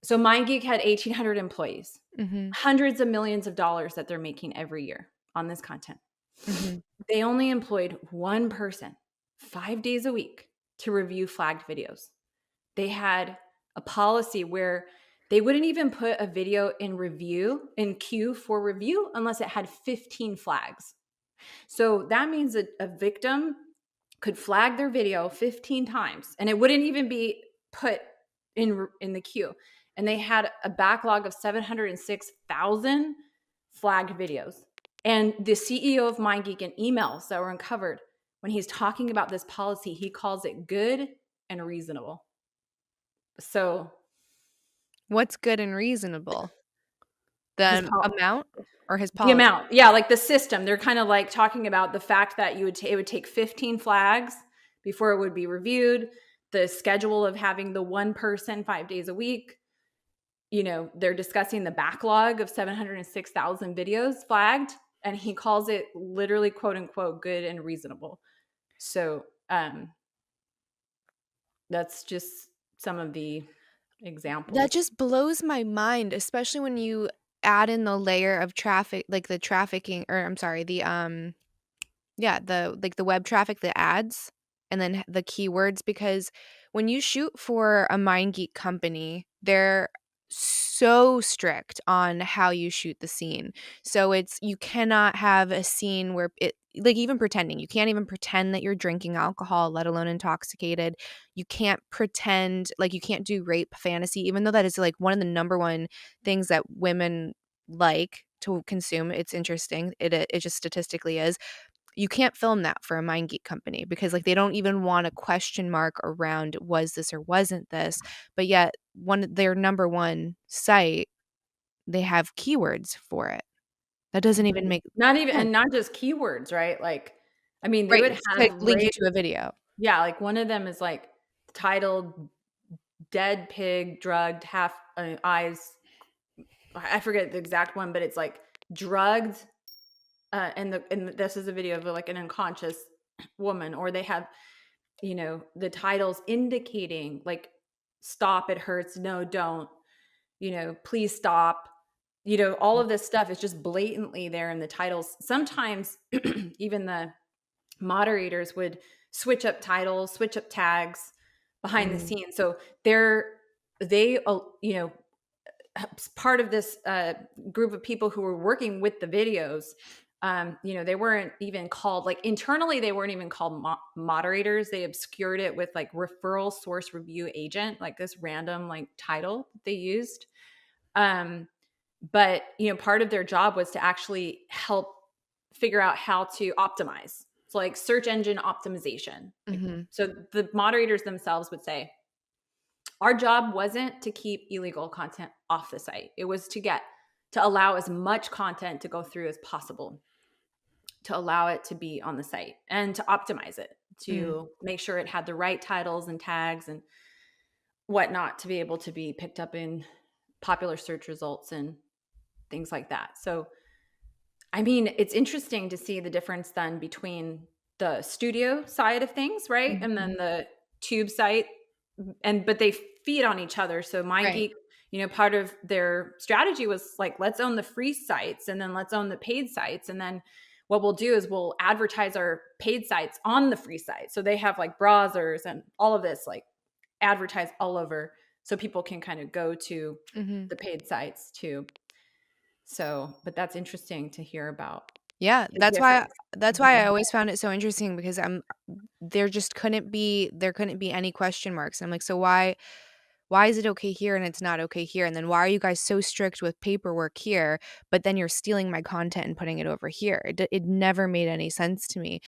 So MindGeek had 1,800 employees, Mm-hmm. hundreds of millions of dollars that they're making every year on this content. Mm-hmm. They only employed one person 5 days a week to review flagged videos. They had a policy where they wouldn't even put a video in queue for review unless it had 15 flags. So that means that a victim could flag their video 15 times and it wouldn't even be put in the queue. And they had a backlog of 706,000 flagged videos. And the CEO of MindGeek, in emails that were uncovered, when he's talking about this policy, he calls it good and reasonable. So What's good and reasonable? The amount or his the policy? amount, yeah, like the system. They're kind of like talking about the fact that it would take 15 flags before it would be reviewed. The schedule of having the one person 5 days a week. They're discussing the backlog of 706,000 videos flagged, and he calls it literally, quote unquote, good and reasonable. So that's just some of the examples. That just blows my mind, especially when you add in the layer of traffic, like the trafficking, or I'm sorry, the web traffic, the ads, and then the keywords, because when you shoot for a MindGeek company, they're so strict on how you shoot the scene. So you cannot have a scene where like even pretending, you can't even pretend that you're drinking alcohol, let alone intoxicated. You can't pretend, like you can't do rape fantasy, even though that is like one of the number one things that women like to consume. It's interesting. It just statistically is. You can't film that for a MindGeek company because like they don't even want a question mark around was this or wasn't this. But yet their number one site, they have keywords for it. That doesn't even make Not even, sense. and not just keywords, right? Like, I mean, they Right. would To have link you to a video. yeah, like one of them is like titled "Dead Pig Drugged Half Eyes." I forget the exact one, but it's like drugged, and this is a video of like an unconscious woman, or they have the titles indicating like "Stop, it hurts," "No, don't," "Please stop." All of this stuff is just blatantly there in the titles. Sometimes even the moderators would switch up titles, switch up tags behind the scenes. So they part of this group of people who were working with the videos. They weren't even called, like internally, they weren't even called moderators. They obscured it with like referral source review agent, like this random like title they used. But part of their job was to actually help figure out how to optimize. So like search engine optimization. So the moderators themselves would say, our job wasn't to keep illegal content off the site. It was to allow as much content to go through as possible, to allow it to be on the site and to optimize it, to make sure it had the right titles and tags and whatnot to be able to be picked up in popular search results and things like that. So, I mean, it's interesting to see the difference then between the studio side of things, right? And then the tube site, but they feed on each other. So Right. MindGeek, part of their strategy was like, let's own the free sites and then let's own the paid sites. And then what we'll do is we'll advertise our paid sites on the free site. So they have like browsers and all of this like advertised all over so people can kind of go to the paid sites too. So, but that's interesting to hear about. Yeah, The difference. that's why I always found it so interesting because there couldn't be any question marks. I'm like, so why is it okay here and it's not okay here? And then why are you guys so strict with paperwork here, but then you're stealing my content and putting it over here? It never made any sense to me.